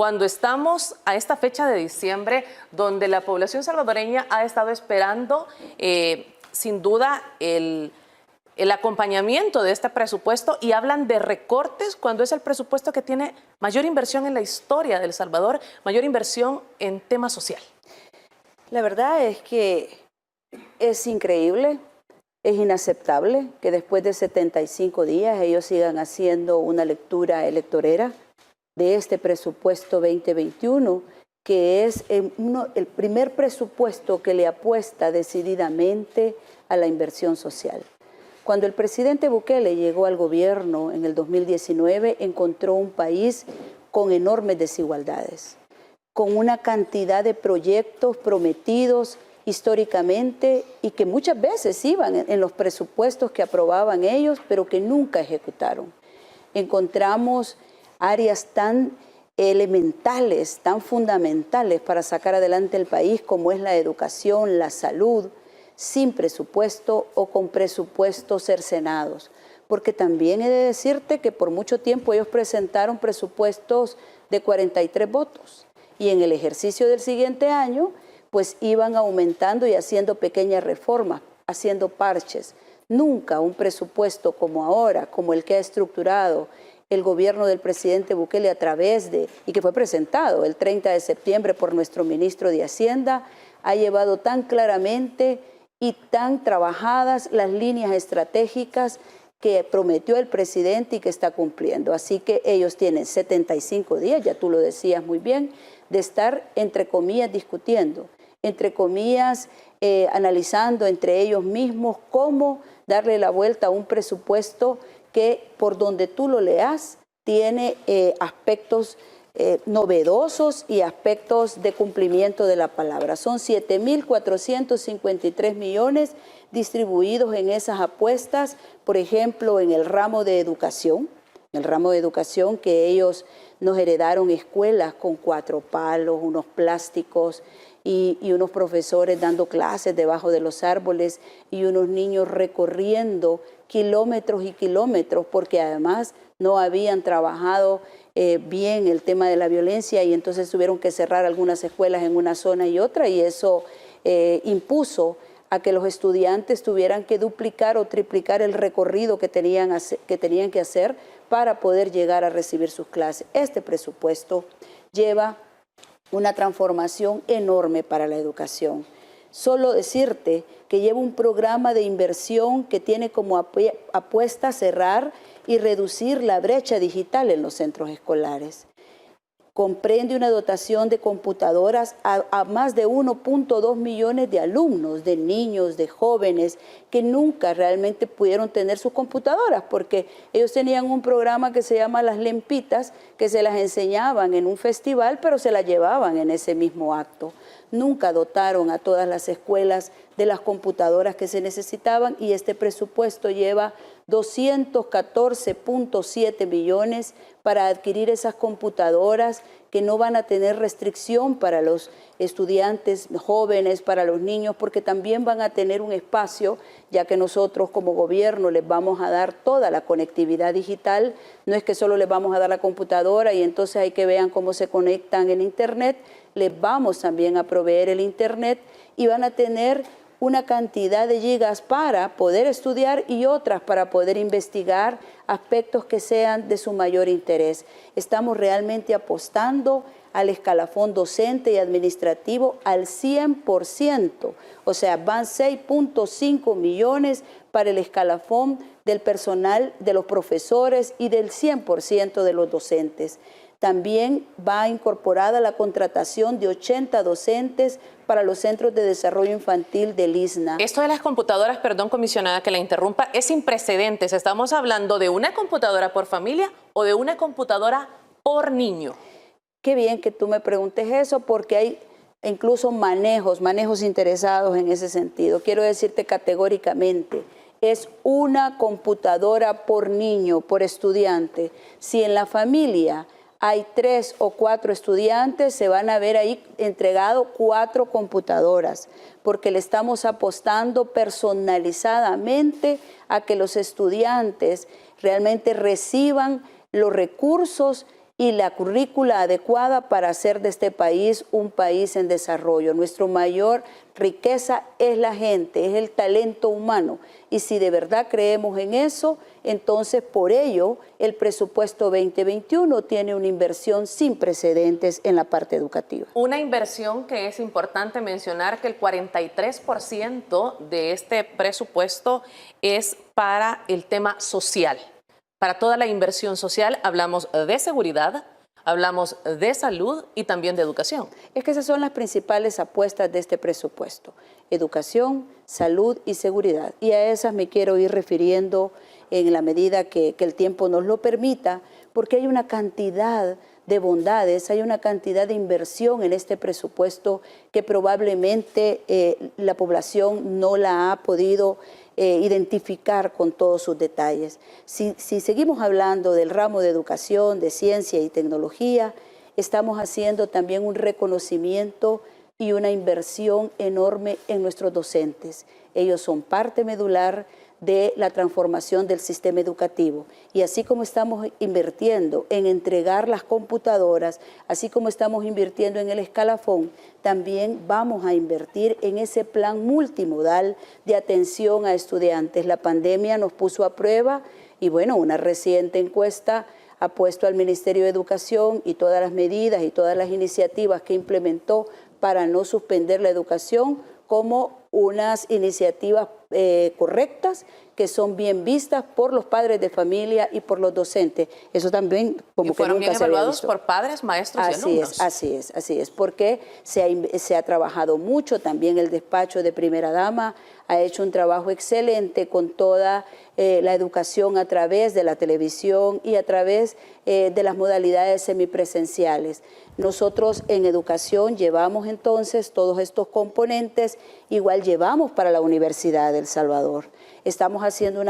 cuando estamos a esta fecha de diciembre, donde la población salvadoreña ha estado esperando, sin duda, el acompañamiento de este presupuesto, y hablan de recortes cuando es el presupuesto que tiene mayor inversión en la historia de El Salvador, mayor inversión en tema social? La verdad es que es increíble, es inaceptable que después de 75 días ellos sigan haciendo una lectura electorera de este presupuesto 2021, que es el primer presupuesto que le apuesta decididamente a la inversión social. Cuando el presidente Bukele llegó al gobierno en el 2019, encontró un país con enormes desigualdades, con una cantidad de proyectos prometidos históricamente y que muchas veces iban en los presupuestos que aprobaban ellos, pero que nunca ejecutaron. Encontramos áreas tan elementales, tan fundamentales para sacar adelante el país, como es la educación, la salud, sin presupuesto o con presupuestos cercenados. Porque también he de decirte que por mucho tiempo ellos presentaron presupuestos de 43 votos y en el ejercicio del siguiente año pues iban aumentando y haciendo pequeñas reformas, haciendo parches. Nunca un presupuesto como ahora, como el que ha estructurado el gobierno del presidente Bukele a través de, y que fue presentado el 30 de septiembre por nuestro ministro de Hacienda, ha llevado tan claramente y tan trabajadas las líneas estratégicas que prometió el presidente y que está cumpliendo. Así que ellos tienen 75 días, ya tú lo decías muy bien, de estar, entre comillas, discutiendo, entre comillas, analizando entre ellos mismos cómo darle la vuelta a un presupuesto que, por donde tú lo leas, tiene aspectos novedosos y aspectos de cumplimiento de la palabra. Son 7.453 millones distribuidos en esas apuestas, por ejemplo, en el ramo de educación, que ellos nos heredaron escuelas con 4 palos, unos plásticos y unos profesores dando clases debajo de los árboles y unos niños recorriendo kilómetros y kilómetros porque además no habían trabajado bien el tema de la violencia y entonces tuvieron que cerrar algunas escuelas en una zona y otra y eso impuso a que los estudiantes tuvieran que duplicar o triplicar el recorrido que tenían que hacer para poder llegar a recibir sus clases. Este presupuesto lleva una transformación enorme para la educación. Solo decirte que lleva un programa de inversión que tiene como apuesta cerrar y reducir la brecha digital en los centros escolares. Comprende una dotación de computadoras a más de 1.2 millones de alumnos, de niños, de jóvenes, que nunca realmente pudieron tener sus computadoras, porque ellos tenían un programa que se llama Las Lempitas, que se las enseñaban en un festival, pero se las llevaban en ese mismo acto. Nunca dotaron a todas las escuelas de las computadoras que se necesitaban y este presupuesto lleva 214.7 millones para adquirir esas computadoras que no van a tener restricción para los estudiantes jóvenes, para los niños, porque también van a tener un espacio, ya que nosotros como gobierno les vamos a dar toda la conectividad digital. No es que solo les vamos a dar la computadora y entonces hay que vean cómo se conectan en internet, les vamos también a proveer el internet y van a tener una cantidad de gigas para poder estudiar y otras para poder investigar aspectos que sean de su mayor interés. Estamos realmente apostando al escalafón docente y administrativo al 100%, o sea, van 6.5 millones para el escalafón del personal, de los profesores y del 100% de los docentes. También va incorporada la contratación de 80 docentes para los centros de desarrollo infantil del ISNA. Esto de las computadoras, perdón, comisionada, que la interrumpa, es sin precedentes. ¿Estamos hablando de una computadora por familia o de una computadora por niño? Qué bien que tú me preguntes eso, porque hay incluso manejos interesados en ese sentido. Quiero decirte categóricamente, es una computadora por niño, por estudiante. Si en la familia hay 3 o 4 estudiantes, se van a ver ahí entregado 4 computadoras, porque le estamos apostando personalizadamente a que los estudiantes realmente reciban los recursos y la currícula adecuada para hacer de este país un país en desarrollo. Nuestra mayor riqueza es la gente, es el talento humano. Y si de verdad creemos en eso, entonces por ello el presupuesto 2021 tiene una inversión sin precedentes en la parte educativa. Una inversión que es importante mencionar que el 43% de este presupuesto es para el tema social. Para toda la inversión social hablamos de seguridad, hablamos de salud y también de educación. Es que esas son las principales apuestas de este presupuesto: educación, salud y seguridad. Y a esas me quiero ir refiriendo en la medida que el tiempo nos lo permita, porque hay una cantidad de bondades, hay una cantidad de inversión en este presupuesto que probablemente la población no la ha podido identificar con todos sus detalles. Si seguimos hablando del ramo de educación, de ciencia y tecnología, estamos haciendo también un reconocimiento y una inversión enorme en nuestros docentes. Ellos son parte medular de la transformación del sistema educativo. Y así como estamos invirtiendo en entregar las computadoras, así como estamos invirtiendo en el escalafón, también vamos a invertir en ese plan multimodal de atención a estudiantes. La pandemia nos puso a prueba y bueno, una reciente encuesta ha puesto al Ministerio de Educación y todas las medidas y todas las iniciativas que implementó para no suspender la educación como unas iniciativas correctas, que son bien vistas por los padres de familia y por los docentes. Eso también como que nunca se había visto. Y fueron bien evaluados por padres, maestros y alumnos. Así es, porque se ha trabajado mucho. También el despacho de primera dama ha hecho un trabajo excelente con toda la educación a través de la televisión y a través de las modalidades semipresenciales. Nosotros en educación llevamos entonces todos estos componentes, igual llevamos para la Universidad de El Salvador. Estamos haciendo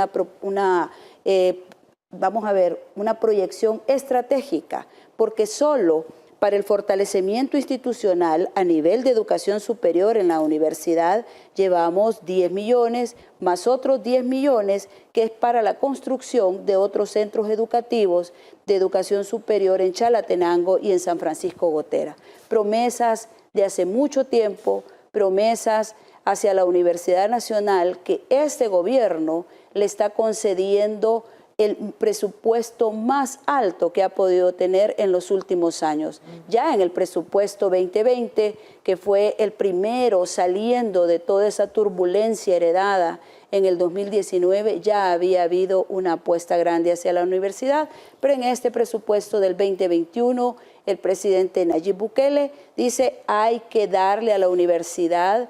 una proyección estratégica, porque solo para el fortalecimiento institucional a nivel de educación superior en la universidad llevamos 10 millones, más otros 10 millones que es para la construcción de otros centros educativos de educación superior en Chalatenango y en San Francisco Gotera. Promesas de hace mucho tiempo, promesas hacia la Universidad Nacional que este gobierno le está concediendo el presupuesto más alto que ha podido tener en los últimos años. Ya en el presupuesto 2020, que fue el primero saliendo de toda esa turbulencia heredada en el 2019, ya había habido una apuesta grande hacia la universidad, pero en este presupuesto del 2021, el presidente Nayib Bukele dice hay que darle a la universidad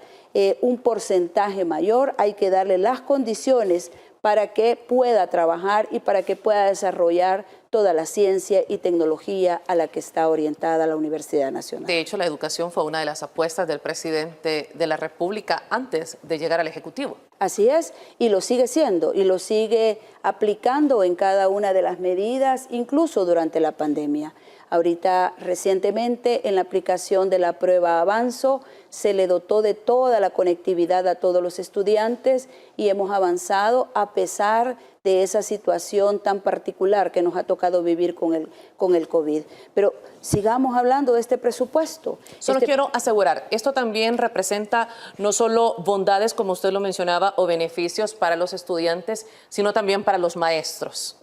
un porcentaje mayor, hay que darle las condiciones para que pueda trabajar y para que pueda desarrollar toda la ciencia y tecnología a la que está orientada la Universidad Nacional. De hecho, la educación fue una de las apuestas del presidente de la República antes de llegar al Ejecutivo. Así es, y lo sigue siendo, y lo sigue aplicando en cada una de las medidas, incluso durante la pandemia. Ahorita, recientemente, en la aplicación de la prueba Avanzo, se le dotó de toda la conectividad a todos los estudiantes y hemos avanzado a pesar de esa situación tan particular que nos ha tocado vivir con el COVID. Pero sigamos hablando de este presupuesto. Solo quiero asegurar, esto también representa no solo bondades, como usted lo mencionaba, o beneficios para los estudiantes, sino también para los maestros.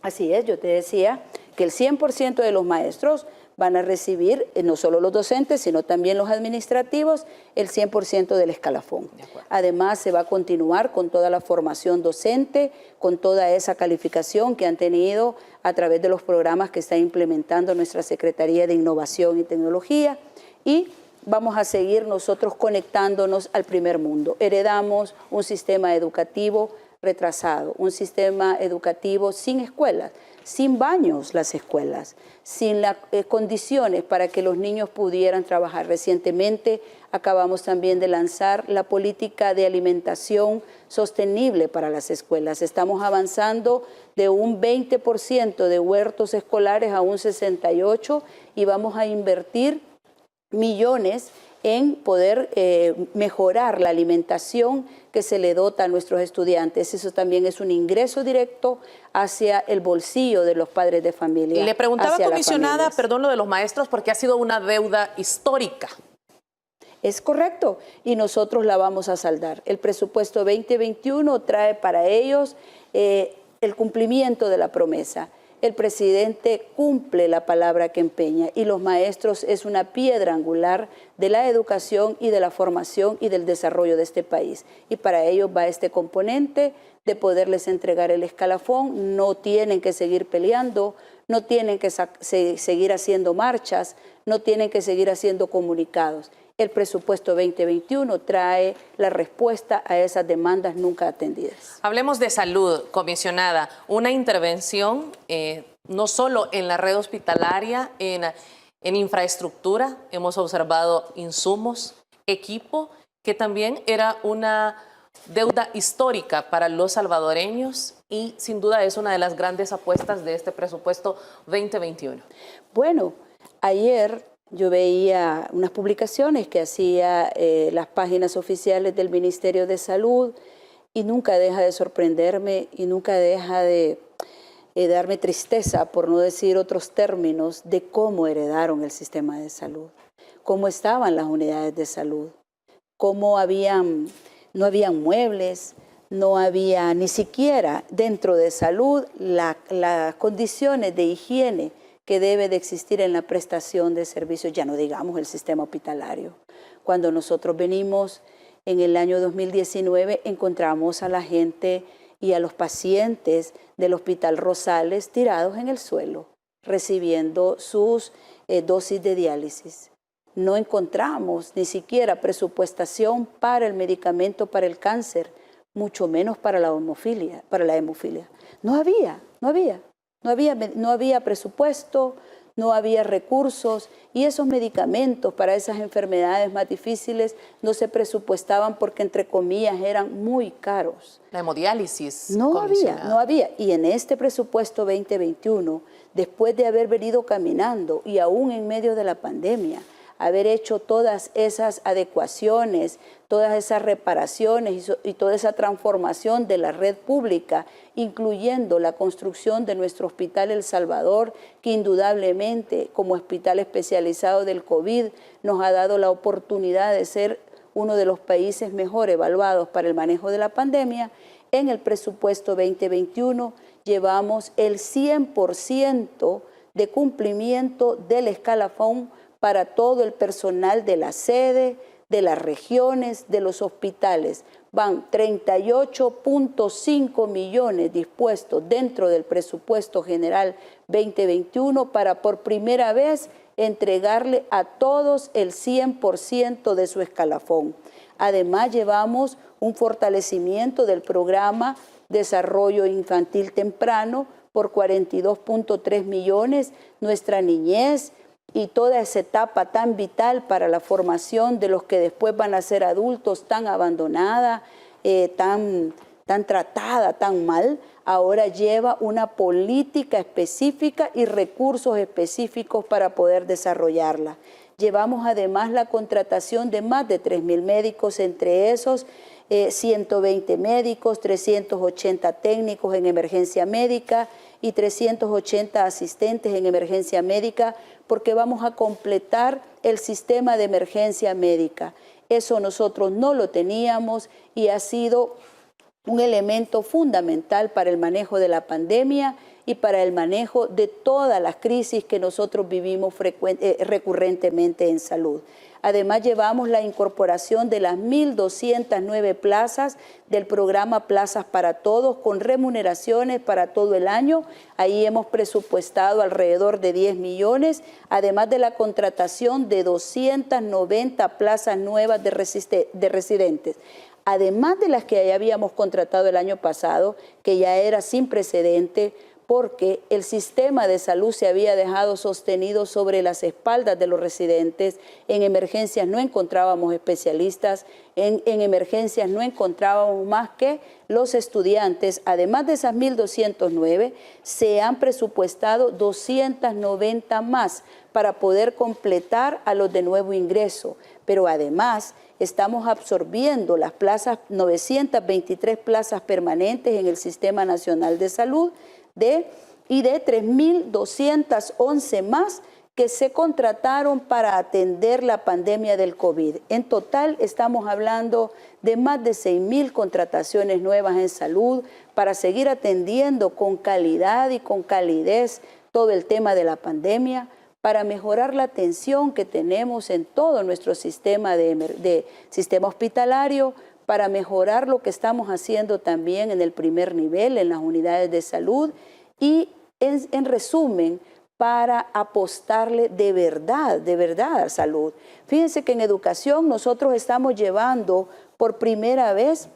Así es, yo te decía que el 100% de los maestros van a recibir, no solo los docentes, sino también los administrativos, el 100% del escalafón. Además, se va a continuar con toda la formación docente, con toda esa calificación que han tenido a través de los programas que está implementando nuestra Secretaría de Innovación y Tecnología, y vamos a seguir nosotros conectándonos al primer mundo. Heredamos un sistema educativo retrasado, un sistema educativo sin escuelas, sin baños las escuelas, sin las condiciones para que los niños pudieran trabajar. Recientemente acabamos también de lanzar la política de alimentación sostenible para las escuelas. Estamos avanzando de un 20% de huertos escolares a un 68% y vamos a invertir millones en poder mejorar la alimentación que se le dota a nuestros estudiantes. Eso también es un ingreso directo hacia el bolsillo de los padres de familia. Le preguntaba, comisionada, perdón, lo de los maestros, porque ha sido una deuda histórica. Es correcto, y nosotros la vamos a saldar. El presupuesto 2021 trae para ellos el cumplimiento de la promesa. El presidente cumple la palabra que empeña y los maestros es una piedra angular de la educación y de la formación y del desarrollo de este país. Y para ellos va este componente de poderles entregar el escalafón. No tienen que seguir peleando, no tienen que seguir haciendo marchas, no tienen que seguir haciendo comunicados. El presupuesto 2021 trae la respuesta a esas demandas nunca atendidas. Hablemos de salud, comisionada. Una intervención no solo en la red hospitalaria, en infraestructura. Hemos observado insumos, equipo, que también era una deuda histórica para los salvadoreños y sin duda es una de las grandes apuestas de este presupuesto 2021. Bueno, ayer yo veía unas publicaciones que hacía las páginas oficiales del Ministerio de Salud y nunca deja de sorprenderme y nunca deja de darme tristeza, por no decir otros términos, de cómo heredaron el sistema de salud, cómo estaban las unidades de salud, cómo no habían muebles, no había ni siquiera dentro de salud las condiciones de higiene que debe de existir en la prestación de servicios, ya no digamos el sistema hospitalario. Cuando nosotros venimos en el año 2019, encontramos a la gente y a los pacientes del Hospital Rosales tirados en el suelo, recibiendo sus dosis de diálisis. No encontramos ni siquiera presupuestación para el medicamento para el cáncer, mucho menos para la hemofilia. No había presupuesto, no había recursos y esos medicamentos para esas enfermedades más difíciles no se presupuestaban porque, entre comillas, eran muy caros. La hemodiálisis. No había. Y en este presupuesto 2021, después de haber venido caminando y aún en medio de la pandemia, haber hecho todas esas adecuaciones, todas esas reparaciones y toda esa transformación de la red pública, incluyendo la construcción de nuestro Hospital El Salvador, que indudablemente como hospital especializado del COVID nos ha dado la oportunidad de ser uno de los países mejor evaluados para el manejo de la pandemia. En el presupuesto 2021 llevamos el 100% de cumplimiento del escalafón para todo el personal de la sede, de las regiones, de los hospitales. Van 38.5 millones dispuestos dentro del presupuesto general 2021 para por primera vez entregarle a todos el 100% de su escalafón. Además, llevamos un fortalecimiento del programa Desarrollo Infantil Temprano por 42.3 millones, nuestra niñez, y toda esa etapa tan vital para la formación de los que después van a ser adultos, tan abandonada, tan tratada, tan mal, ahora lleva una política específica y recursos específicos para poder desarrollarla. Llevamos además la contratación de más de 3.000 médicos, entre esos 120 médicos, 380 técnicos en emergencia médica y 380 asistentes en emergencia médica, porque vamos a completar el sistema de emergencia médica. Eso nosotros no lo teníamos y ha sido un elemento fundamental para el manejo de la pandemia y para el manejo de todas las crisis que nosotros vivimos recurrentemente en salud. Además, llevamos la incorporación de las 1.209 plazas del programa Plazas para Todos con remuneraciones para todo el año. Ahí hemos presupuestado alrededor de 10 millones, además de la contratación de 290 plazas nuevas de residentes. Además de las que ya habíamos contratado el año pasado, que ya era sin precedente, porque el sistema de salud se había dejado sostenido sobre las espaldas de los residentes. En emergencias no encontrábamos especialistas, en emergencias no encontrábamos más que los estudiantes. Además de esas 1.209, se han presupuestado 290 más para poder completar a los de nuevo ingreso. Pero además estamos absorbiendo las plazas, 923 plazas permanentes en el Sistema Nacional de Salud y de 3.211 más que se contrataron para atender la pandemia del COVID. En total estamos hablando de más de 6.000 contrataciones nuevas en salud para seguir atendiendo con calidad y con calidez todo el tema de la pandemia, para mejorar la atención que tenemos en todo nuestro sistema sistema hospitalario, para mejorar lo que estamos haciendo también en el primer nivel, en las unidades de salud y, en resumen, para apostarle de verdad a salud. Fíjense que en educación nosotros estamos llevando por primera vez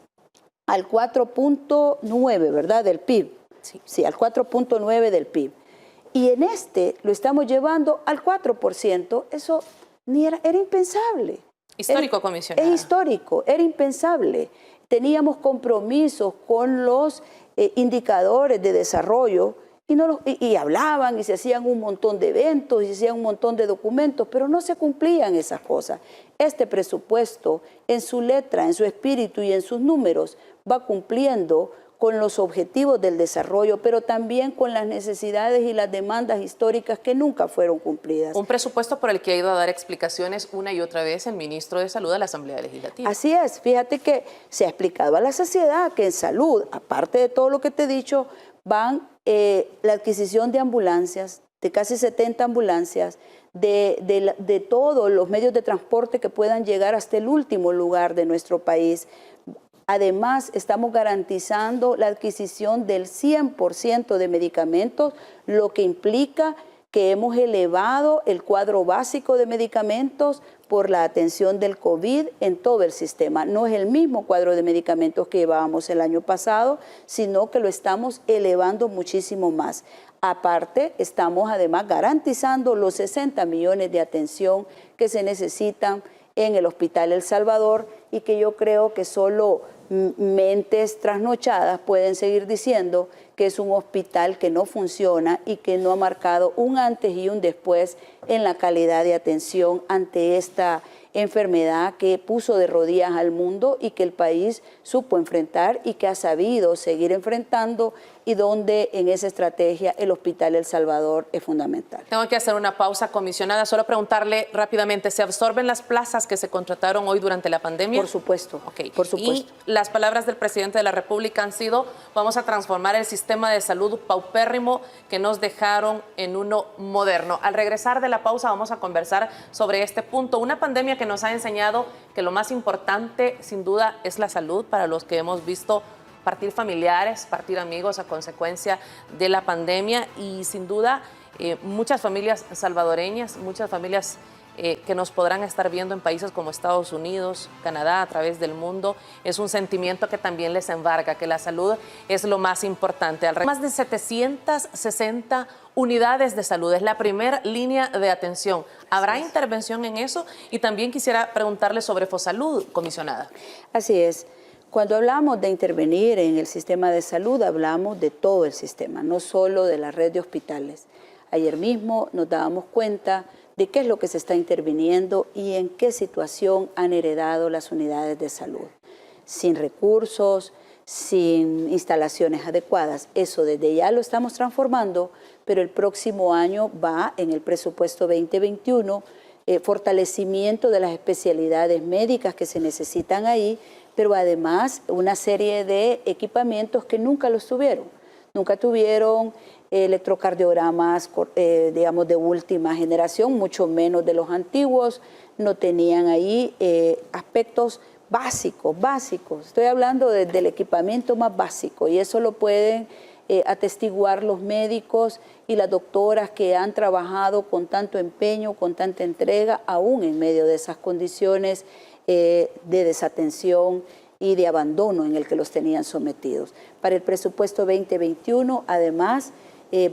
al 4.9, ¿verdad?, del PIB. Sí, al 4.9 del PIB. Y en lo estamos llevando al 4%. Eso era impensable. Histórico, comisionada. Es histórico, era impensable. Teníamos compromisos con los indicadores de desarrollo y hablaban y se hacían un montón de eventos y se hacían un montón de documentos, pero no se cumplían esas cosas. Este presupuesto, en su letra, en su espíritu y en sus números, va cumpliendo con los objetivos del desarrollo, pero también con las necesidades y las demandas históricas que nunca fueron cumplidas. Un presupuesto por el que ha ido a dar explicaciones una y otra vez el ministro de Salud a la Asamblea Legislativa. Así es, fíjate que se ha explicado a la sociedad que en salud, aparte de todo lo que te he dicho, van la adquisición de ambulancias, de casi 70 ambulancias, de todos los medios de transporte que puedan llegar hasta el último lugar de nuestro país. Además, estamos garantizando la adquisición del 100% de medicamentos, lo que implica que hemos elevado el cuadro básico de medicamentos por la atención del COVID en todo el sistema. No es el mismo cuadro de medicamentos que llevábamos el año pasado, sino que lo estamos elevando muchísimo más. Aparte, estamos además garantizando los 60 millones de atención que se necesitan en el Hospital El Salvador y que yo creo que solo mentes trasnochadas pueden seguir diciendo que es un hospital que no funciona y que no ha marcado un antes y un después en la calidad de atención ante esta enfermedad que puso de rodillas al mundo y que el país supo enfrentar y que ha sabido seguir enfrentando y donde en esa estrategia el Hospital El Salvador es fundamental. Tengo que hacer una pausa, comisionada. Solo preguntarle rápidamente, ¿se absorben las plazas que se contrataron hoy durante la pandemia? Por supuesto, okay. Por supuesto. Y las palabras del presidente de la República han sido, vamos a transformar el sistema de salud paupérrimo que nos dejaron en uno moderno. Al regresar de la pausa vamos a conversar sobre este punto. Una pandemia que nos ha enseñado que lo más importante, sin duda, es la salud para los que hemos visto partir familiares, partir amigos a consecuencia de la pandemia y sin duda muchas familias salvadoreñas, muchas familias que nos podrán estar viendo en países como Estados Unidos, Canadá, a través del mundo, es un sentimiento que también les embarga, que la salud es lo más importante. Más de 760 unidades de salud, es la primera línea de atención. ¿Habrá intervención en eso? Y también quisiera preguntarle sobre Fosalud, comisionada. Así es. Cuando hablamos de intervenir en el sistema de salud, hablamos de todo el sistema, no solo de la red de hospitales. Ayer mismo nos dábamos cuenta de qué es lo que se está interviniendo y en qué situación han heredado las unidades de salud. Sin recursos, sin instalaciones adecuadas. Eso desde ya lo estamos transformando, pero el próximo año va en el presupuesto 2021 fortalecimiento de las especialidades médicas que se necesitan ahí, pero además una serie de equipamientos que nunca los tuvieron. Nunca tuvieron electrocardiogramas, digamos, de última generación, mucho menos de los antiguos. No tenían ahí aspectos básicos. Estoy hablando del equipamiento más básico y eso lo pueden atestiguar los médicos y las doctoras que han trabajado con tanto empeño, con tanta entrega, aún en medio de esas condiciones de desatención y de abandono en el que los tenían sometidos. Para el presupuesto 2021, además,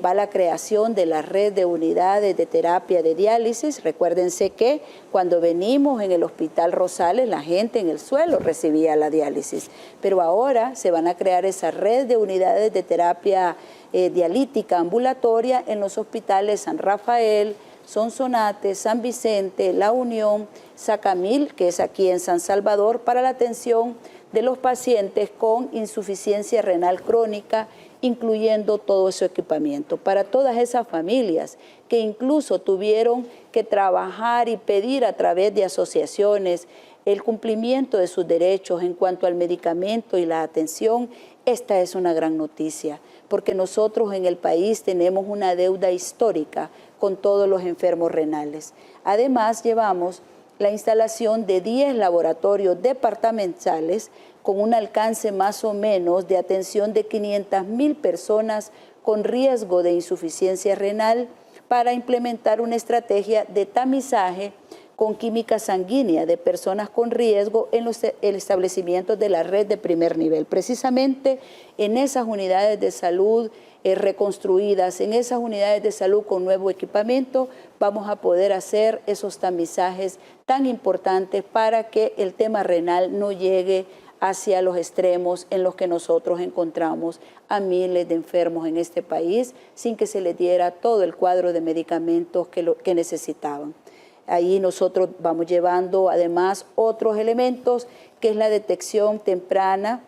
va la creación de la red de unidades de terapia de diálisis. Recuérdense que cuando venimos en el Hospital Rosales, la gente en el suelo recibía la diálisis, pero ahora se van a crear esa red de unidades de terapia dialítica ambulatoria en los hospitales San Rafael, Sonsonate, San Vicente, La Unión, Sacamil, que es aquí en San Salvador, para la atención de los pacientes con insuficiencia renal crónica, incluyendo todo su equipamiento. Para todas esas familias que incluso tuvieron que trabajar y pedir a través de asociaciones el cumplimiento de sus derechos en cuanto al medicamento y la atención, esta es una gran noticia, porque nosotros en el país tenemos una deuda histórica con todos los enfermos renales. Además, llevamos la instalación de 10 laboratorios departamentales con un alcance más o menos de atención de 500,000 personas con riesgo de insuficiencia renal para implementar una estrategia de tamizaje con química sanguínea de personas con riesgo en los establecimientos de la red de primer nivel. Precisamente en esas unidades de salud reconstruidas, en esas unidades de salud con nuevo equipamiento, vamos a poder hacer esos tamizajes tan importantes para que el tema renal no llegue hacia los extremos en los que nosotros encontramos a miles de enfermos en este país sin que se les diera todo el cuadro de medicamentos que necesitaban. Ahí nosotros vamos llevando además otros elementos, que es la detección temprana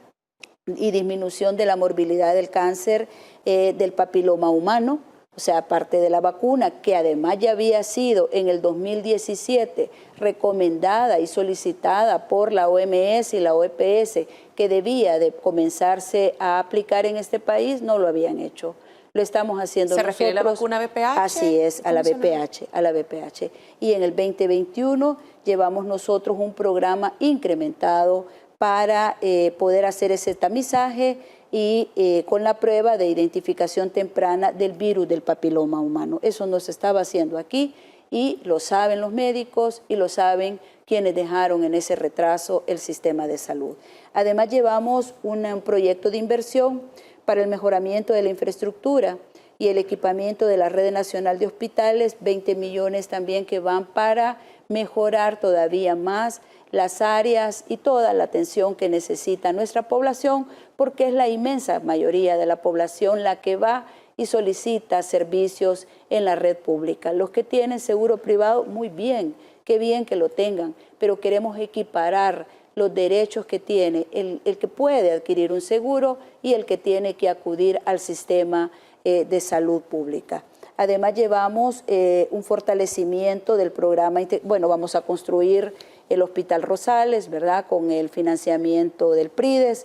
y disminución de la morbilidad del cáncer del papiloma humano, o sea, aparte de la vacuna, que además ya había sido en el 2017 recomendada y solicitada por la OMS y la OPS, que debía de comenzarse a aplicar en este país, no lo habían hecho. Lo estamos haciendo nosotros. ¿Se refiere a la vacuna VPH? Así es, a la VPH. Y en el 2021 llevamos nosotros un programa incrementado para poder hacer ese tamizaje y con la prueba de identificación temprana del virus del papiloma humano. Eso no se estaba haciendo aquí y lo saben los médicos y lo saben quienes dejaron en ese retraso el sistema de salud. Además llevamos un proyecto de inversión para el mejoramiento de la infraestructura y el equipamiento de la Red Nacional de Hospitales, 20 millones también que van para mejorar todavía más las áreas y toda la atención que necesita nuestra población, porque es la inmensa mayoría de la población la que va y solicita servicios en la red pública. Los que tienen seguro privado, muy bien, qué bien que lo tengan, pero queremos equiparar los derechos que tiene el que puede adquirir un seguro y el que tiene que acudir al sistema de salud pública. Además llevamos un fortalecimiento del programa, bueno, vamos a construir el Hospital Rosales, ¿verdad?, con el financiamiento del PRIDES,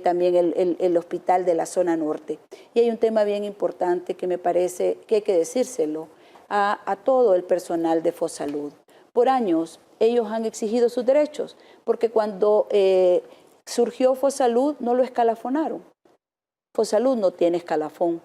también el hospital de la zona norte. Y hay un tema bien importante que me parece que hay que decírselo a todo el personal de Fosalud. Por años ellos han exigido sus derechos, porque cuando surgió Fosalud no lo escalafonaron. Fosalud no tiene escalafón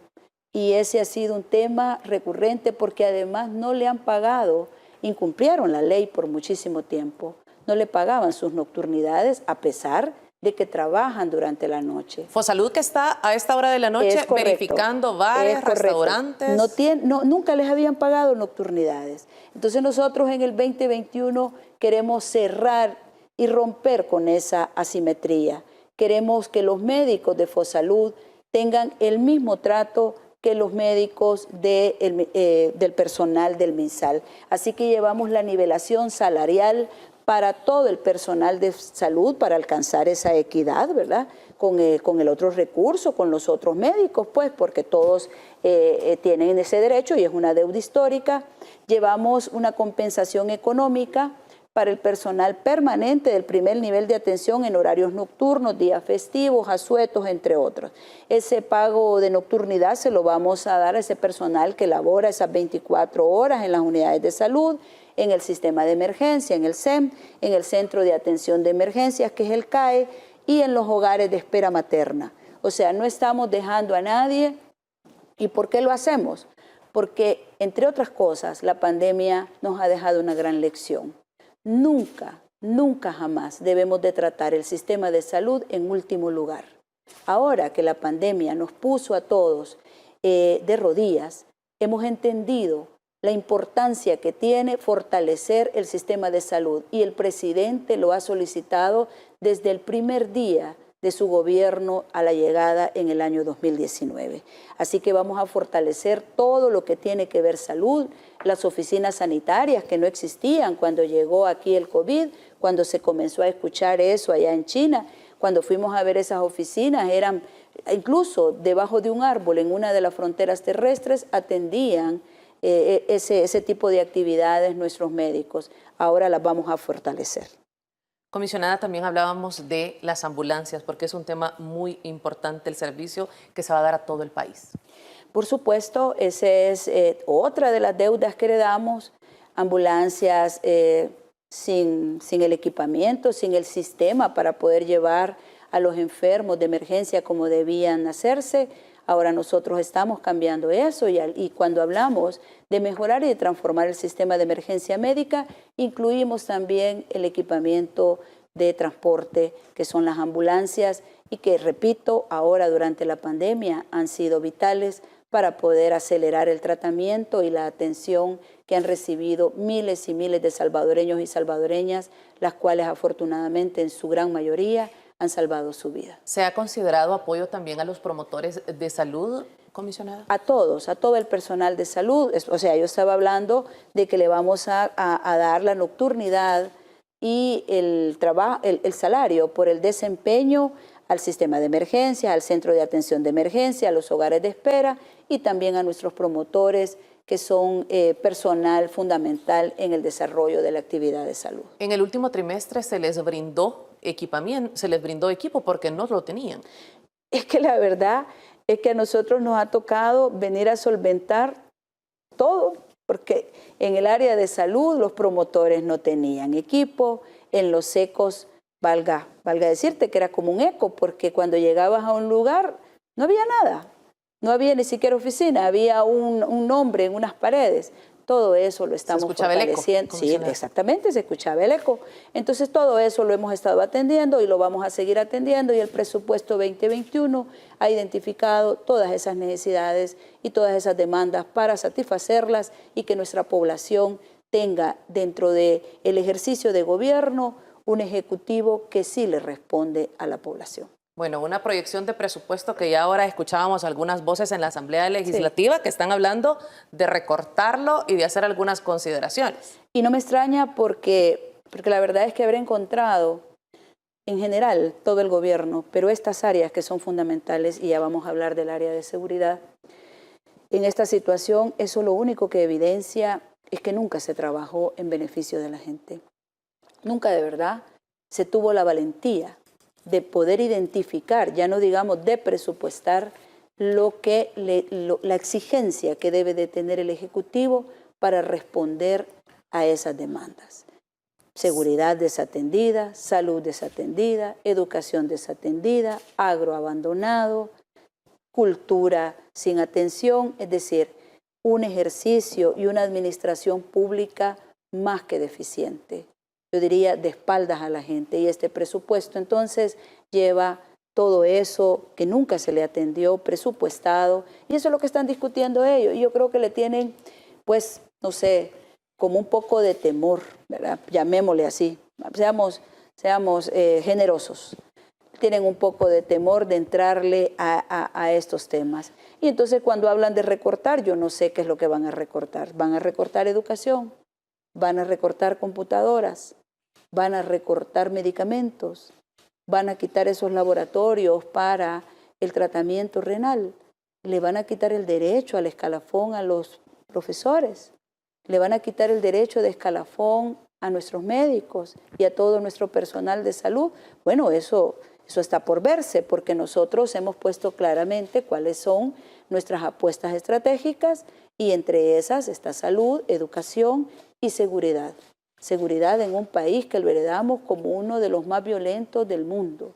y ese ha sido un tema recurrente porque además no le han pagado, incumplieron la ley por muchísimo tiempo, no le pagaban sus nocturnidades a pesar de que trabajan durante la noche. Fosalud, que está a esta hora de la noche verificando bares, restaurantes. Nunca les habían pagado nocturnidades. Entonces nosotros en el 2021 queremos cerrar y romper con esa asimetría. Queremos que los médicos de Fosalud tengan el mismo trato que los médicos del personal del MinSal. Así que llevamos la nivelación salarial para todo el personal de salud para alcanzar esa equidad, ¿verdad? Con el otro recurso, con los otros médicos, pues, porque todos tienen ese derecho y es una deuda histórica. Llevamos una compensación económica para el personal permanente del primer nivel de atención en horarios nocturnos, días festivos, asuetos, entre otros. Ese pago de nocturnidad se lo vamos a dar a ese personal que labora esas 24 horas en las unidades de salud, en el sistema de emergencia, en el CEM, en el Centro de Atención de Emergencias, que es el CAE, y en los hogares de espera materna. O sea, no estamos dejando a nadie. ¿Y por qué lo hacemos? Porque, entre otras cosas, la pandemia nos ha dejado una gran lección. Nunca, nunca jamás debemos de tratar el sistema de salud en último lugar. Ahora que la pandemia nos puso a todos de rodillas, hemos entendido la importancia que tiene fortalecer el sistema de salud y el presidente lo ha solicitado desde el primer día de su gobierno a la llegada en el año 2019. Así que vamos a fortalecer todo lo que tiene que ver salud, las oficinas sanitarias que no existían cuando llegó aquí el COVID, cuando se comenzó a escuchar eso allá en China. Cuando fuimos a ver esas oficinas, eran incluso debajo de un árbol en una de las fronteras terrestres, atendían ese tipo de actividades nuestros médicos. Ahora las vamos a fortalecer. Comisionada, también hablábamos de las ambulancias, porque es un tema muy importante, el servicio que se va a dar a todo el país. Por supuesto, esa es otra de las deudas que heredamos, ambulancias sin el equipamiento, sin el sistema para poder llevar a los enfermos de emergencia como debían hacerse. Ahora nosotros estamos cambiando eso y cuando hablamos de mejorar y de transformar el sistema de emergencia médica, incluimos también el equipamiento de transporte, que son las ambulancias y que, repito, ahora durante la pandemia han sido vitales para poder acelerar el tratamiento y la atención que han recibido miles y miles de salvadoreños y salvadoreñas, las cuales afortunadamente en su gran mayoría han salvado su vida. ¿Se ha considerado apoyo también a los promotores de salud, comisionada? A todos, a todo el personal de salud. O sea, yo estaba hablando de que le vamos a dar la nocturnidad y el salario por el desempeño al sistema de emergencia, al centro de atención de emergencia, a los hogares de espera y también a nuestros promotores que son personal fundamental en el desarrollo de la actividad de salud. En el último trimestre se les brindó equipamiento, se les brindó equipo porque no lo tenían. Es que la verdad es que a nosotros nos ha tocado venir a solventar todo, porque en el área de salud los promotores no tenían equipo, en los ecos, valga decirte que era como un eco, porque cuando llegabas a un lugar no había nada, no había ni siquiera oficina, había un nombre en unas paredes. Todo eso lo estamos fortaleciendo. Sí, exactamente, se escuchaba el eco. Entonces todo eso lo hemos estado atendiendo y lo vamos a seguir atendiendo y el presupuesto 2021 ha identificado todas esas necesidades y todas esas demandas para satisfacerlas y que nuestra población tenga dentro del ejercicio de gobierno un ejecutivo que sí le responde a la población. Bueno, una proyección de presupuesto que ya ahora escuchábamos algunas voces en la Asamblea Legislativa que están hablando de recortarlo y de hacer algunas consideraciones. Y no me extraña porque la verdad es que habré encontrado en general todo el gobierno, pero estas áreas que son fundamentales, y ya vamos a hablar del área de seguridad, en esta situación eso lo único que evidencia es que nunca se trabajó en beneficio de la gente. Nunca de verdad se tuvo la valentía de poder identificar, ya no digamos de presupuestar, la exigencia que debe de tener el Ejecutivo para responder a esas demandas. Seguridad desatendida, salud desatendida, educación desatendida, agro abandonado, cultura sin atención, es decir, un ejercicio y una administración pública más que deficiente. Yo diría de espaldas a la gente, y este presupuesto entonces lleva todo eso que nunca se le atendió presupuestado, y eso es lo que están discutiendo ellos, y yo creo que le tienen, pues, no sé, como un poco de temor, ¿verdad? Llamémosle así, seamos generosos, tienen un poco de temor de entrarle a estos temas, y entonces cuando hablan de recortar, yo no sé qué es lo que van a recortar educación, van a recortar computadoras, van a recortar medicamentos, van a quitar esos laboratorios para el tratamiento renal, le van a quitar el derecho al escalafón a los profesores, le van a quitar el derecho de escalafón a nuestros médicos y a todo nuestro personal de salud. Bueno, eso está por verse, porque nosotros hemos puesto claramente cuáles son nuestras apuestas estratégicas y entre esas está salud, educación y seguridad. Seguridad en un país que lo heredamos como uno de los más violentos del mundo,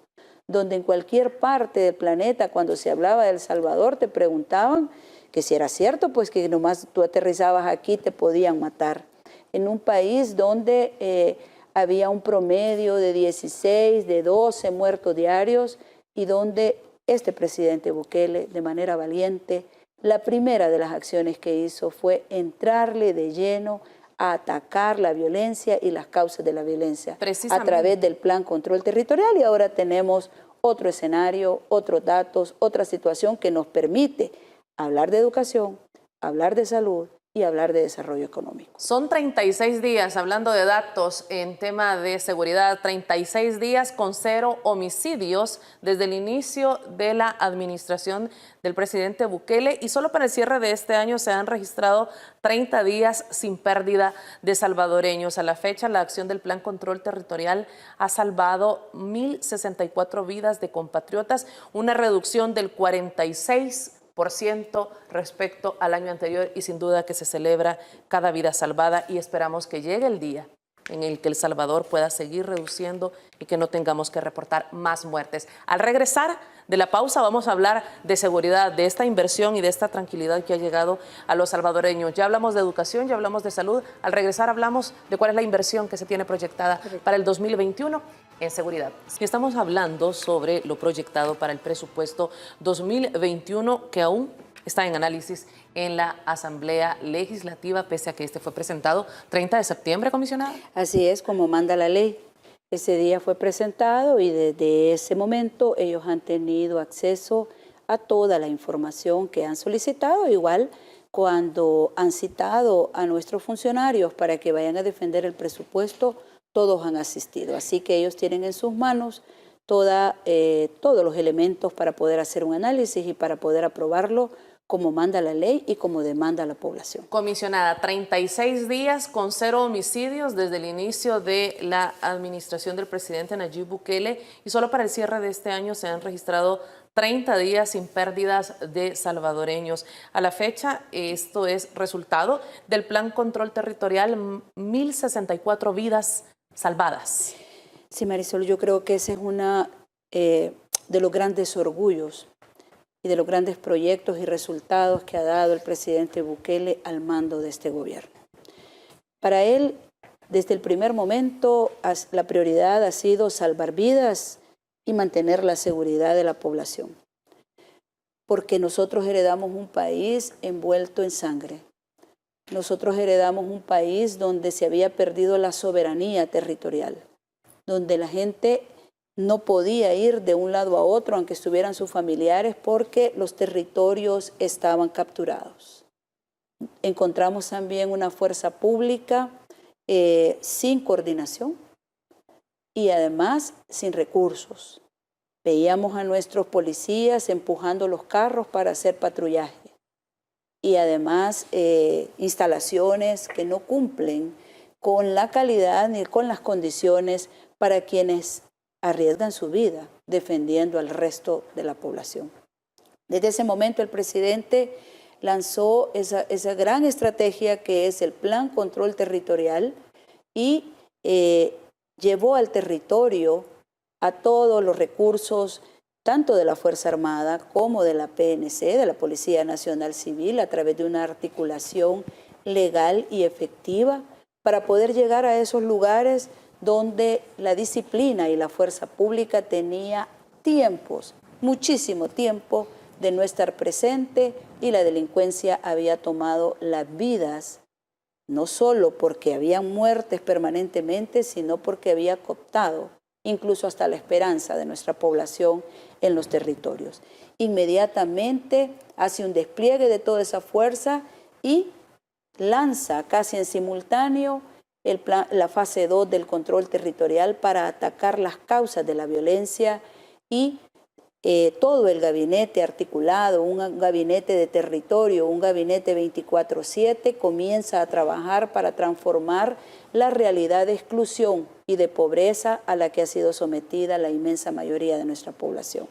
donde en cualquier parte del planeta, cuando se hablaba de El Salvador, te preguntaban que si era cierto, pues que nomás tú aterrizabas aquí te podían matar. En un país donde había un promedio de 16, de 12 muertos diarios y donde este presidente Bukele, de manera valiente, la primera de las acciones que hizo fue entrarle de lleno a atacar la violencia y las causas de la violencia a través del Plan Control Territorial, y ahora tenemos otro escenario, otros datos, otra situación que nos permite hablar de educación, hablar de salud y hablar de desarrollo económico. Son 36 días, hablando de datos en tema de seguridad, 36 días con 0 homicidios desde el inicio de la administración del presidente Bukele, y solo para el cierre de este año se han registrado 30 días sin pérdida de salvadoreños. A la fecha, la acción del Plan Control Territorial ha salvado 1.064 vidas de compatriotas, una reducción del 46% respecto al año anterior, y sin duda que se celebra cada vida salvada, y esperamos que llegue el día en el que El Salvador pueda seguir reduciendo y que no tengamos que reportar más muertes. Al regresar de la pausa vamos a hablar de seguridad, de esta inversión y de esta tranquilidad que ha llegado a los salvadoreños. Ya hablamos de educación, ya hablamos de salud. Al regresar hablamos de cuál es la inversión que se tiene proyectada para el 2021 en seguridad. Y estamos hablando sobre lo proyectado para el presupuesto 2021, que aún está en análisis en la Asamblea Legislativa, pese a que este fue presentado 30 de septiembre, comisionada. Así es, como manda la ley. Ese día fue presentado y desde ese momento ellos han tenido acceso a toda la información que han solicitado. Igual cuando han citado a nuestros funcionarios para que vayan a defender el presupuesto, todos han asistido. Así que ellos tienen en sus manos todos los elementos para poder hacer un análisis y para poder aprobarlo como manda la ley y como demanda la población. Comisionada, 36 días con 0 homicidios desde el inicio de la administración del presidente Nayib Bukele, y solo para el cierre de este año se han registrado 30 días sin pérdidas de salvadoreños. A la fecha, esto es resultado del Plan Control Territorial, 1.064 vidas salvadas. Sí, Marisol, yo creo que ese es uno de los grandes orgullos y de los grandes proyectos y resultados que ha dado el presidente Bukele al mando de este gobierno. Para él, desde el primer momento, la prioridad ha sido salvar vidas y mantener la seguridad de la población. Porque nosotros heredamos un país envuelto en sangre. Nosotros heredamos un país donde se había perdido la soberanía territorial, donde la gente no podía ir de un lado a otro, aunque estuvieran sus familiares, porque los territorios estaban capturados. Encontramos también una fuerza pública sin coordinación y además sin recursos. Veíamos a nuestros policías empujando los carros para hacer patrullaje y además instalaciones que no cumplen con la calidad ni con las condiciones para quienes arriesgan su vida defendiendo al resto de la población. Desde ese momento el presidente lanzó esa gran estrategia que es el Plan Control Territorial y llevó al territorio a todos los recursos, tanto de la Fuerza Armada como de la PNC, de la Policía Nacional Civil, a través de una articulación legal y efectiva para poder llegar a esos lugares donde la disciplina y la fuerza pública tenía tiempos, muchísimo tiempo de no estar presente, y la delincuencia había tomado las vidas, no solo porque habían muertes permanentemente, sino porque había cooptado incluso hasta la esperanza de nuestra población en los territorios. Inmediatamente hace un despliegue de toda esa fuerza y lanza casi en simultáneo la fase 2 del control territorial para atacar las causas de la violencia, y todo el gabinete articulado, un gabinete de territorio, un gabinete 24/7, comienza a trabajar para transformar la realidad de exclusión y de pobreza a la que ha sido sometida la inmensa mayoría de nuestra población.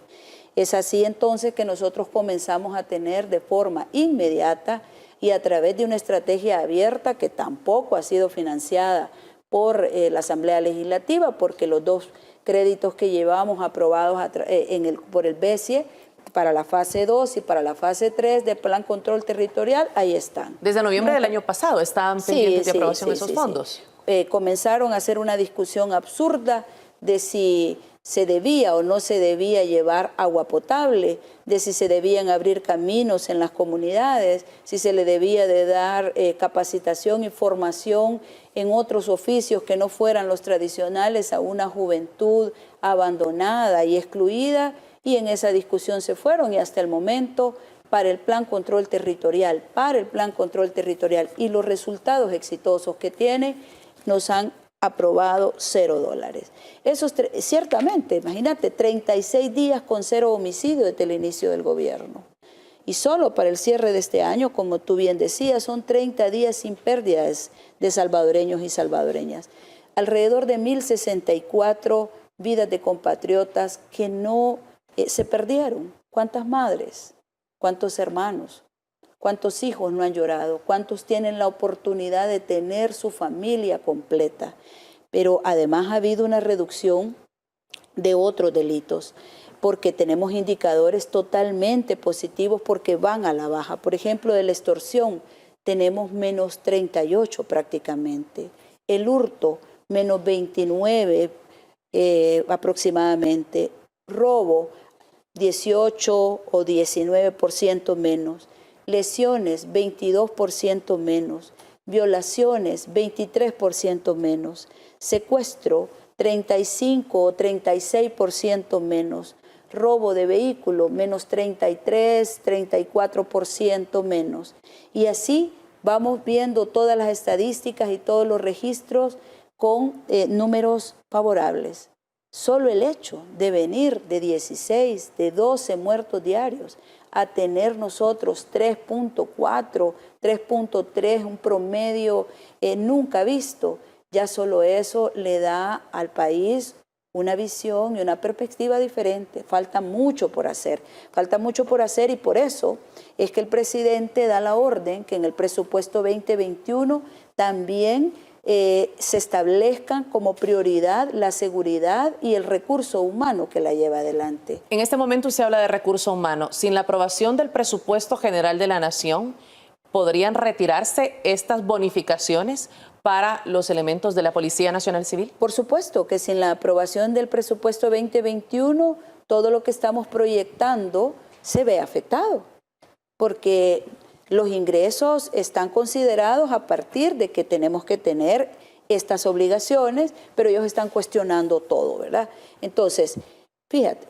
Es así entonces que nosotros comenzamos a tener de forma inmediata y a través de una estrategia abierta que tampoco ha sido financiada por la Asamblea Legislativa, porque los dos créditos que llevamos aprobados por el BESIE para la fase 2 y para la fase 3 del Plan Control Territorial, ahí están. Desde noviembre del año pasado estaban pendientes de aprobación esos fondos. Comenzaron a hacer una discusión absurda de si se debía o no se debía llevar agua potable, de si se debían abrir caminos en las comunidades, si se le debía de dar capacitación y formación en otros oficios que no fueran los tradicionales a una juventud abandonada y excluida, y en esa discusión se fueron, y hasta el momento para el Plan Control Territorial, y los resultados exitosos que tiene, nos han aprobado $0. Eso es ciertamente, imagínate, 36 días con 0 homicidios desde el inicio del gobierno. Y solo para el cierre de este año, como tú bien decías, son 30 días sin pérdidas de salvadoreños y salvadoreñas. Alrededor de 1.064 vidas de compatriotas que no se perdieron. ¿Cuántas madres? ¿Cuántos hermanos? ¿Cuántos hijos no han llorado? ¿Cuántos tienen la oportunidad de tener su familia completa? Pero además ha habido una reducción de otros delitos, porque tenemos indicadores totalmente positivos porque van a la baja. Por ejemplo, de la extorsión tenemos menos 38 prácticamente. El hurto, menos 29 aproximadamente. Robo, 18 o 19% menos. Lesiones, 22% menos. Violaciones, 23% menos. Secuestro, 35 o 36% menos. Robo de vehículo, menos 33, 34% menos. Y así vamos viendo todas las estadísticas y todos los registros con números favorables. Solo el hecho de venir de 16, de 12 muertos diarios a tener nosotros 3.4, 3.3, un promedio nunca visto, ya solo eso le da al país una visión y una perspectiva diferente. Falta mucho por hacer y por eso es que el presidente da la orden que en el presupuesto 2021 también se establezcan como prioridad la seguridad y el recurso humano que la lleva adelante. En este momento se habla de recurso humano. Sin la aprobación del presupuesto general de la Nación, ¿podrían retirarse estas bonificaciones para los elementos de la Policía Nacional Civil? Por supuesto que sin la aprobación del presupuesto 2021, todo lo que estamos proyectando se ve afectado, porque los ingresos están considerados a partir de que tenemos que tener estas obligaciones, pero ellos están cuestionando todo, ¿verdad? Entonces, fíjate,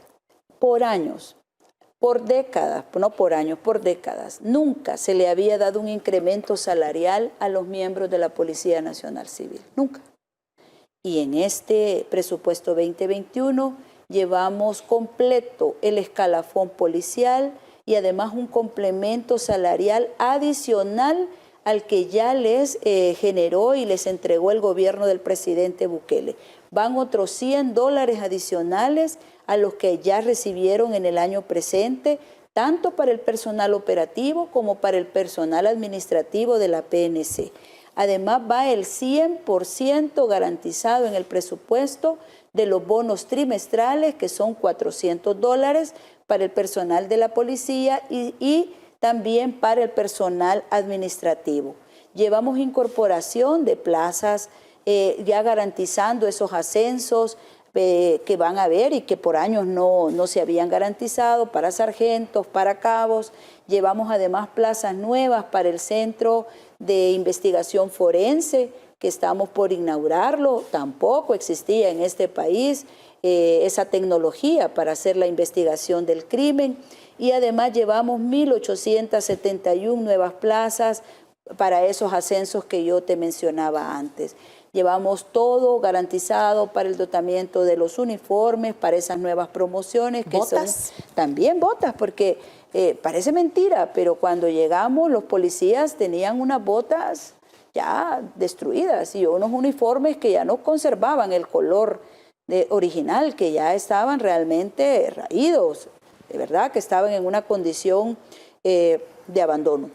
por años, por décadas, no por años, por décadas, nunca se le había dado un incremento salarial a los miembros de la Policía Nacional Civil, nunca. Y en este presupuesto 2021 llevamos completo el escalafón policial y además un complemento salarial adicional al que ya les generó y les entregó el gobierno del presidente Bukele. Van otros $100 adicionales a los que ya recibieron en el año presente, tanto para el personal operativo como para el personal administrativo de la PNC. Además va el 100% garantizado en el presupuesto de los bonos trimestrales, que son $400 para el personal de la policía y también para el personal administrativo. Llevamos incorporación de plazas, ya garantizando esos ascensos que van a haber y que por años no se habían garantizado para sargentos, para cabos. Llevamos además plazas nuevas para el Centro de Investigación Forense, que estamos por inaugurarlo. Tampoco existía en este país esa tecnología para hacer la investigación del crimen. Y además llevamos 1.871 nuevas plazas para esos ascensos que yo te mencionaba antes. Llevamos todo garantizado para el dotamiento de los uniformes, para esas nuevas promociones. Que ¿Botas? Son también botas, porque parece mentira, pero cuando llegamos los policías tenían unas botas ya destruidas y unos uniformes que ya no conservaban el color original, que ya estaban realmente raídos, de verdad que estaban en una condición de abandono.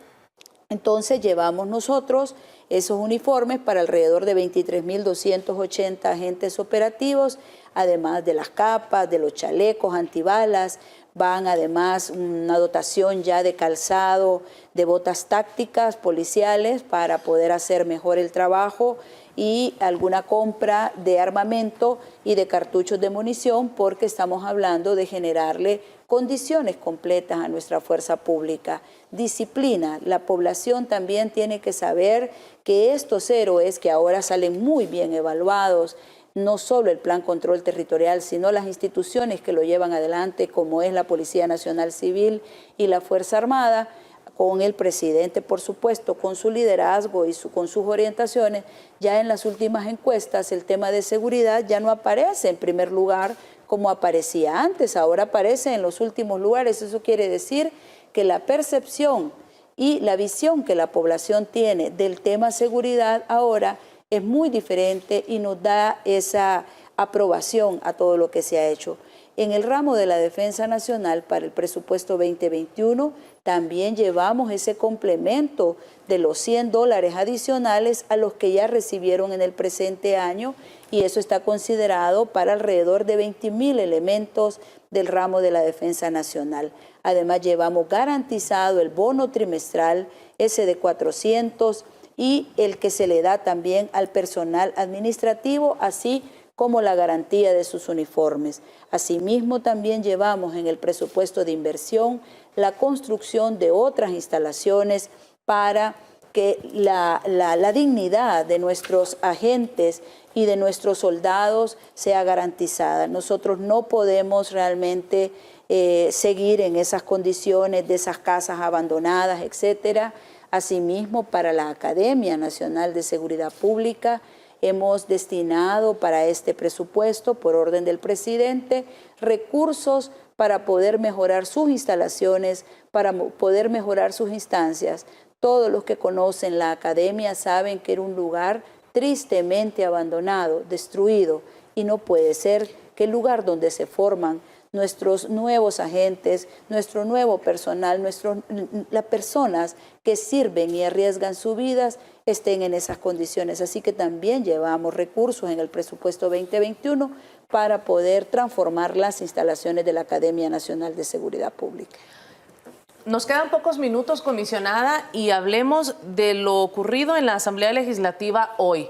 Entonces llevamos nosotros esos uniformes para alrededor de 23.280 agentes operativos, además de las capas, de los chalecos antibalas. Van además una dotación ya de calzado, de botas tácticas policiales para poder hacer mejor el trabajo y alguna compra de armamento y de cartuchos de munición, porque estamos hablando de generarle condiciones completas a nuestra fuerza pública. Disciplina, la población también tiene que saber que estos héroes que ahora salen muy bien evaluados, no solo el Plan Control Territorial, sino las instituciones que lo llevan adelante, como es la Policía Nacional Civil y la Fuerza Armada, con el presidente, por supuesto, con su liderazgo y con sus orientaciones. Ya en las últimas encuestas el tema de seguridad ya no aparece en primer lugar como aparecía antes, ahora aparece en los últimos lugares. Eso quiere decir que la percepción y la visión que la población tiene del tema seguridad ahora es muy diferente y nos da esa aprobación a todo lo que se ha hecho. En el ramo de la defensa nacional para el presupuesto 2021 también llevamos ese complemento de los $100 adicionales a los que ya recibieron en el presente año, y eso está considerado para alrededor de 20,000 elementos del ramo de la defensa nacional. Además llevamos garantizado el bono trimestral, ese de 400, y el que se le da también al personal administrativo, así como la garantía de sus uniformes. Asimismo, también llevamos en el presupuesto de inversión la construcción de otras instalaciones para que la dignidad de nuestros agentes y de nuestros soldados sea garantizada. Nosotros no podemos realmente seguir en esas condiciones de esas casas abandonadas, etcétera. Asimismo, para la Academia Nacional de Seguridad Pública, hemos destinado para este presupuesto, por orden del presidente, recursos para poder mejorar sus instalaciones, para poder mejorar sus instancias. Todos los que conocen la academia saben que era un lugar tristemente abandonado, destruido, y no puede ser que el lugar donde se forman nuestros nuevos agentes, nuestro nuevo personal, las personas que sirven y arriesgan sus vidas estén en esas condiciones. Así que también llevamos recursos en el presupuesto 2021 para poder transformar las instalaciones de la Academia Nacional de Seguridad Pública. Nos quedan pocos minutos, comisionada, y hablemos de lo ocurrido en la Asamblea Legislativa hoy.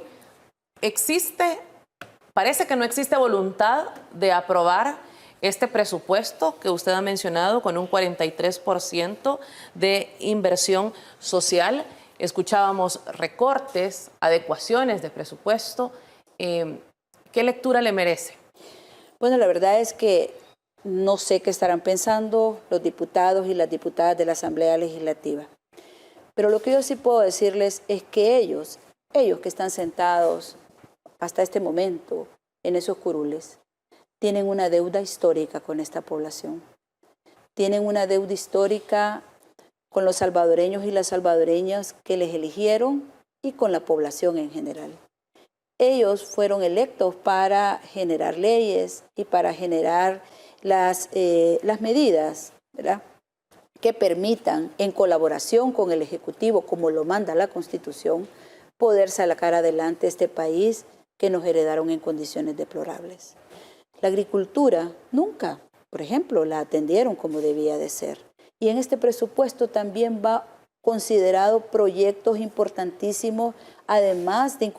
Parece que no existe voluntad de aprobar este presupuesto que usted ha mencionado con un 43% de inversión social. Escuchábamos recortes, adecuaciones de presupuesto. ¿Qué lectura le merece? Bueno, la verdad es que no sé qué estarán pensando los diputados y las diputadas de la Asamblea Legislativa. Pero lo que yo sí puedo decirles es que ellos que están sentados hasta este momento en esos curules, tienen una deuda histórica con esta población. Tienen una deuda histórica con los salvadoreños y las salvadoreñas que les eligieron y con la población en general. Ellos fueron electos para generar leyes y para generar las medidas, ¿verdad?, que permitan, en colaboración con el Ejecutivo, como lo manda la Constitución, poder sacar adelante este país que nos heredaron en condiciones deplorables. La agricultura nunca, por ejemplo, la atendieron como debía de ser. Y en este presupuesto también va considerado proyectos importantísimos, además de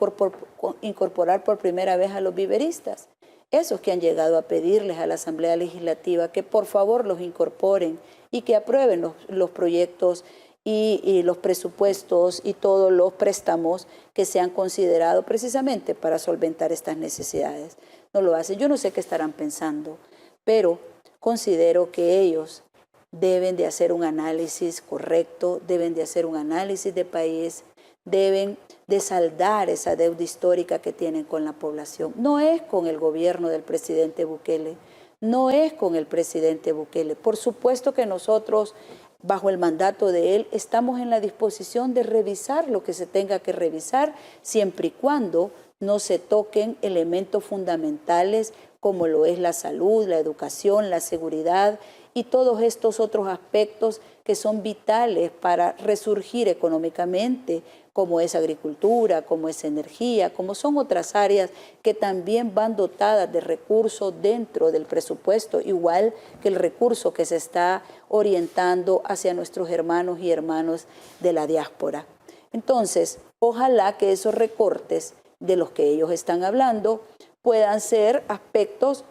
incorporar por primera vez a los viveristas. Esos que han llegado a pedirles a la Asamblea Legislativa que por favor los incorporen y que aprueben los proyectos y los presupuestos y todos los préstamos que se han considerado precisamente para solventar estas necesidades. No lo hacen. Yo no sé qué estarán pensando, pero considero que ellos deben de hacer un análisis correcto, deben de hacer un análisis de país, deben de saldar esa deuda histórica que tienen con la población. No es con el gobierno del presidente Bukele, no es con el presidente Bukele. Por supuesto que nosotros, bajo el mandato de él, estamos en la disposición de revisar lo que se tenga que revisar, siempre y cuando no se toquen elementos fundamentales como lo es la salud, la educación, la seguridad y todos estos otros aspectos que son vitales para resurgir económicamente, como es agricultura, como es energía, como son otras áreas que también van dotadas de recursos dentro del presupuesto, igual que el recurso que se está orientando hacia nuestros hermanos y hermanas de la diáspora. Entonces, ojalá que esos recortes de los que ellos están hablando puedan ser aspectos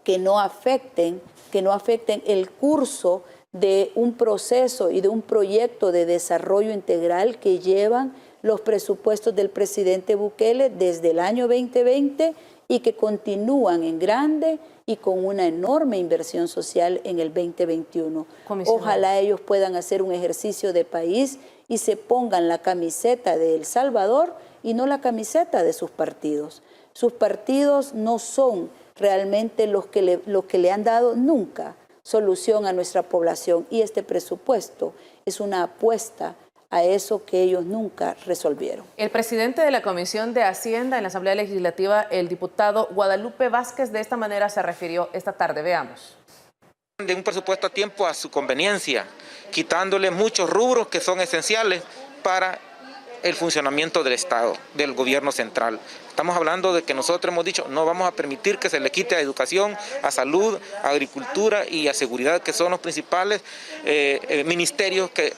que no afecten el curso de un proceso y de un proyecto de desarrollo integral que llevan los presupuestos del presidente Bukele desde el año 2020 y que continúan en grande y con una enorme inversión social en el 2021. Ojalá ellos puedan hacer un ejercicio de país y se pongan la camiseta de El Salvador y no la camiseta de sus partidos. Sus partidos no son realmente los que le han dado nunca solución a nuestra población y este presupuesto es una apuesta a eso que ellos nunca resolvieron. El presidente de la Comisión de Hacienda en la Asamblea Legislativa, el diputado Guadalupe Vázquez, de esta manera se refirió esta tarde. Veamos. De un presupuesto a tiempo a su conveniencia, quitándole muchos rubros que son esenciales para el funcionamiento del Estado, del gobierno central. Estamos hablando de que nosotros hemos dicho no vamos a permitir que se le quite a educación, a salud, a agricultura y a seguridad, que son los principales ministerios que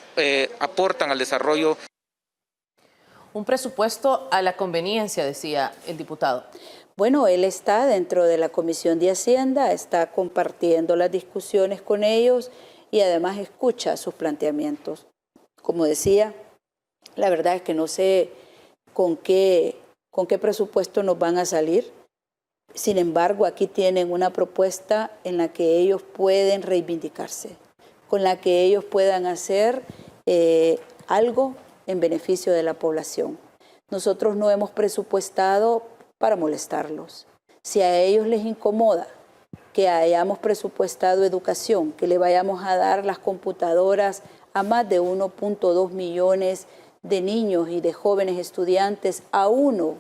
aportan al desarrollo. Un presupuesto a la conveniencia, decía el diputado. Bueno, él está dentro de la Comisión de Hacienda, está compartiendo las discusiones con ellos y además escucha sus planteamientos. Como decía, la verdad es que no sé con qué presupuesto nos van a salir. Sin embargo, aquí tienen una propuesta en la que ellos pueden reivindicarse, con la que ellos puedan hacer algo en beneficio de la población. Nosotros no hemos presupuestado para molestarlos. Si a ellos les incomoda que hayamos presupuestado educación, que le vayamos a dar las computadoras a más de 1.2 millones de niños y de jóvenes estudiantes a uno,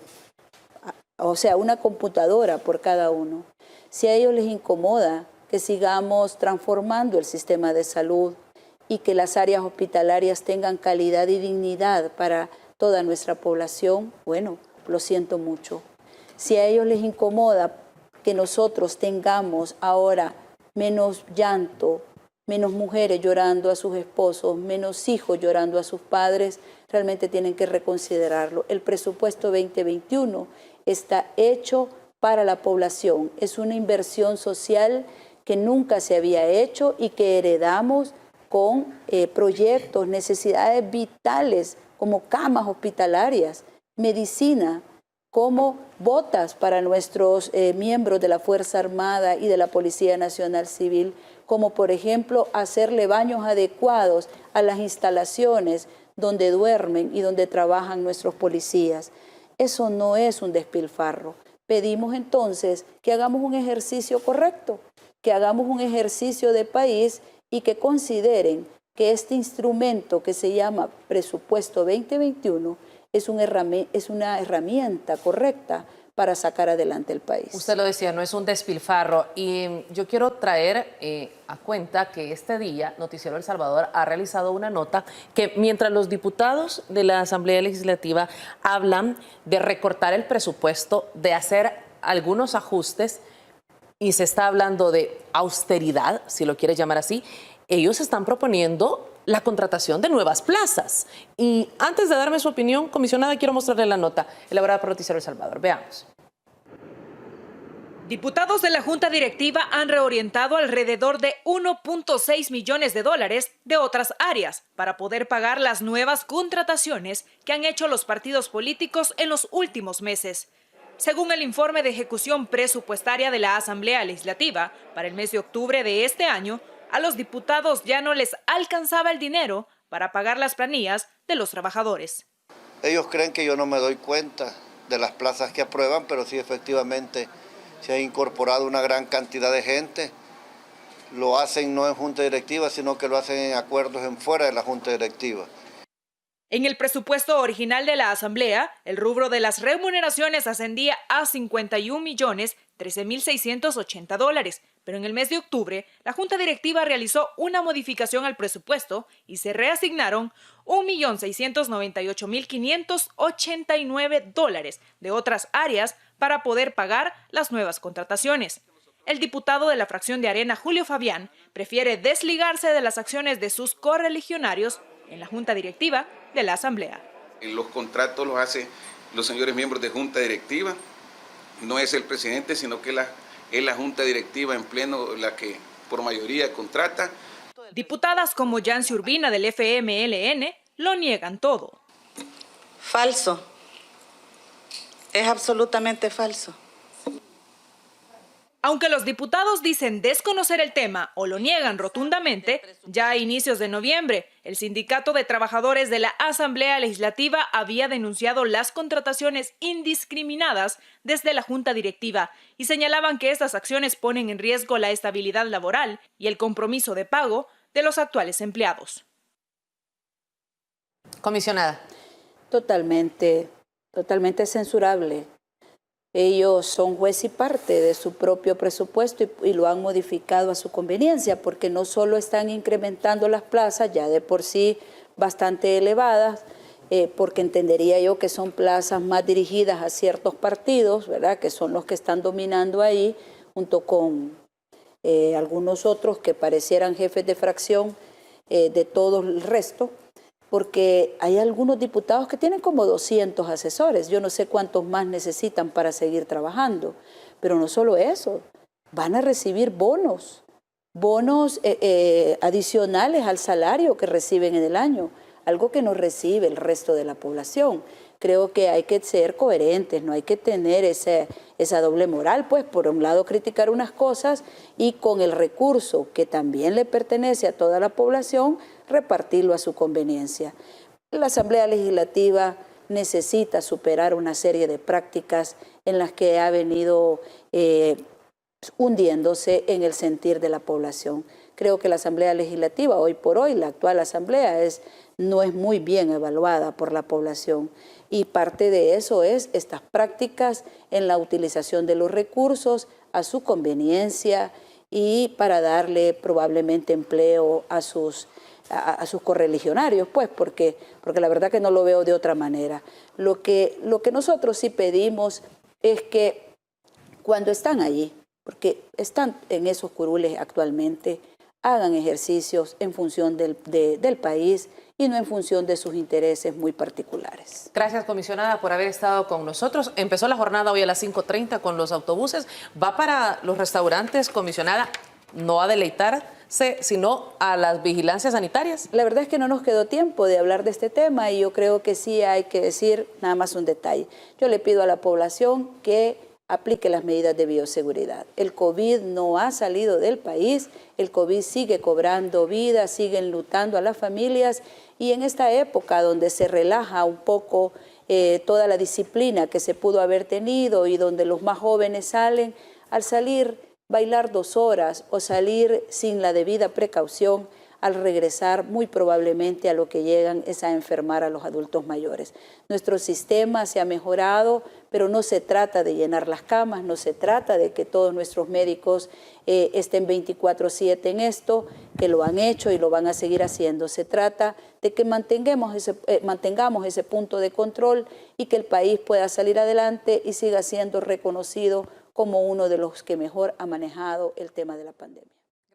o sea, una computadora por cada uno. Si a ellos les incomoda que sigamos transformando el sistema de salud y que las áreas hospitalarias tengan calidad y dignidad para toda nuestra población, bueno, lo siento mucho. Si a ellos les incomoda que nosotros tengamos ahora menos llanto, menos mujeres llorando a sus esposos, menos hijos llorando a sus padres, realmente tienen que reconsiderarlo. El presupuesto 2021 está hecho para la población. Es una inversión social que nunca se había hecho y que heredamos con proyectos, necesidades vitales como camas hospitalarias, medicina, como botas para nuestros miembros de la Fuerza Armada y de la Policía Nacional Civil, como por ejemplo hacerle baños adecuados a las instalaciones donde duermen y donde trabajan nuestros policías. Eso no es un despilfarro. Pedimos entonces que hagamos un ejercicio correcto, que hagamos un ejercicio de país y que consideren que este instrumento que se llama Presupuesto 2021 es una herramienta correcta para sacar adelante el país. Usted lo decía, no es un despilfarro. Y yo quiero traer a cuenta que este día Noticiero El Salvador ha realizado una nota que mientras los diputados de la Asamblea Legislativa hablan de recortar el presupuesto, de hacer algunos ajustes, y se está hablando de austeridad, si lo quieres llamar así, ellos están proponiendo la contratación de nuevas plazas. Y antes de darme su opinión, comisionada, quiero mostrarle la nota elaborada por Noticiero El Salvador. Veamos. Diputados de la Junta Directiva han reorientado alrededor de 1.6 millones de dólares de otras áreas para poder pagar las nuevas contrataciones que han hecho los partidos políticos en los últimos meses. Según el informe de ejecución presupuestaria de la Asamblea Legislativa, para el mes de octubre de este año, a los diputados ya no les alcanzaba el dinero para pagar las planillas de los trabajadores. Ellos creen que yo no me doy cuenta de las plazas que aprueban, pero sí efectivamente se ha incorporado una gran cantidad de gente. Lo hacen no en junta directiva, sino que lo hacen en acuerdos en fuera de la junta directiva. En el presupuesto original de la Asamblea, el rubro de las remuneraciones ascendía a 51.013.680 dólares, pero en el mes de octubre, la Junta Directiva realizó una modificación al presupuesto y se reasignaron 1.698.589 dólares de otras áreas para poder pagar las nuevas contrataciones. El diputado de la fracción de Arena, Julio Fabián, prefiere desligarse de las acciones de sus correligionarios en la Junta Directiva de la Asamblea. Los contratos los hace los señores miembros de junta directiva. No es el presidente, sino que es la junta directiva en pleno la que por mayoría contrata. Diputadas como Yancy Urbina del FMLN lo niegan todo. Falso. Es absolutamente falso. Aunque los diputados dicen desconocer el tema o lo niegan rotundamente, ya a inicios de noviembre, el Sindicato de Trabajadores de la Asamblea Legislativa había denunciado las contrataciones indiscriminadas desde la Junta Directiva y señalaban que estas acciones ponen en riesgo la estabilidad laboral y el compromiso de pago de los actuales empleados. Comisionada. Totalmente censurable. Ellos son juez y parte de su propio presupuesto y lo han modificado a su conveniencia, porque no solo están incrementando las plazas, ya de por sí bastante elevadas, porque entendería yo que son plazas más dirigidas a ciertos partidos, ¿verdad?, que son los que están dominando ahí, junto con algunos otros que parecieran jefes de fracción de todo el resto, porque hay algunos diputados que tienen como 200 asesores. Yo no sé cuántos más necesitan para seguir trabajando, pero no solo eso, van a recibir bonos adicionales al salario que reciben en el año, algo que no recibe el resto de la población. Creo que hay que ser coherentes, no hay que tener esa doble moral, pues por un lado criticar unas cosas y con el recurso que también le pertenece a toda la población, repartirlo a su conveniencia. La Asamblea Legislativa necesita superar una serie de prácticas en las que ha venido hundiéndose en el sentir de la población. Creo que la Asamblea Legislativa, hoy por hoy, la actual Asamblea, no es muy bien evaluada por la población. Y parte de eso es estas prácticas en la utilización de los recursos a su conveniencia y para darle probablemente empleo a sus correligionarios, pues, porque la verdad que no lo veo de otra manera. Lo que nosotros sí pedimos es que cuando están allí, porque están en esos curules actualmente, hagan ejercicios en función del país y no en función de sus intereses muy particulares. Gracias, comisionada, por haber estado con nosotros. Empezó la jornada hoy a las 5:30 con los autobuses. Va para los restaurantes, comisionada, no a deleitarse, sino a las vigilancias sanitarias. La verdad es que no nos quedó tiempo de hablar de este tema y yo creo que sí hay que decir nada más un detalle. Yo le pido a la población que aplique las medidas de bioseguridad. El COVID no ha salido del país, el COVID sigue cobrando vidas, sigue enlutando a las familias y en esta época donde se relaja un poco toda la disciplina que se pudo haber tenido y donde los más jóvenes salen, al salir bailar 2 horas o salir sin la debida precaución, al regresar muy probablemente a lo que llegan es a enfermar a los adultos mayores. Nuestro sistema se ha mejorado, pero no se trata de llenar las camas, no se trata de que todos nuestros médicos estén 24/7 en esto, que lo han hecho y lo van a seguir haciendo. Se trata de que mantengamos ese punto de control y que el país pueda salir adelante y siga siendo reconocido como uno de los que mejor ha manejado el tema de la pandemia.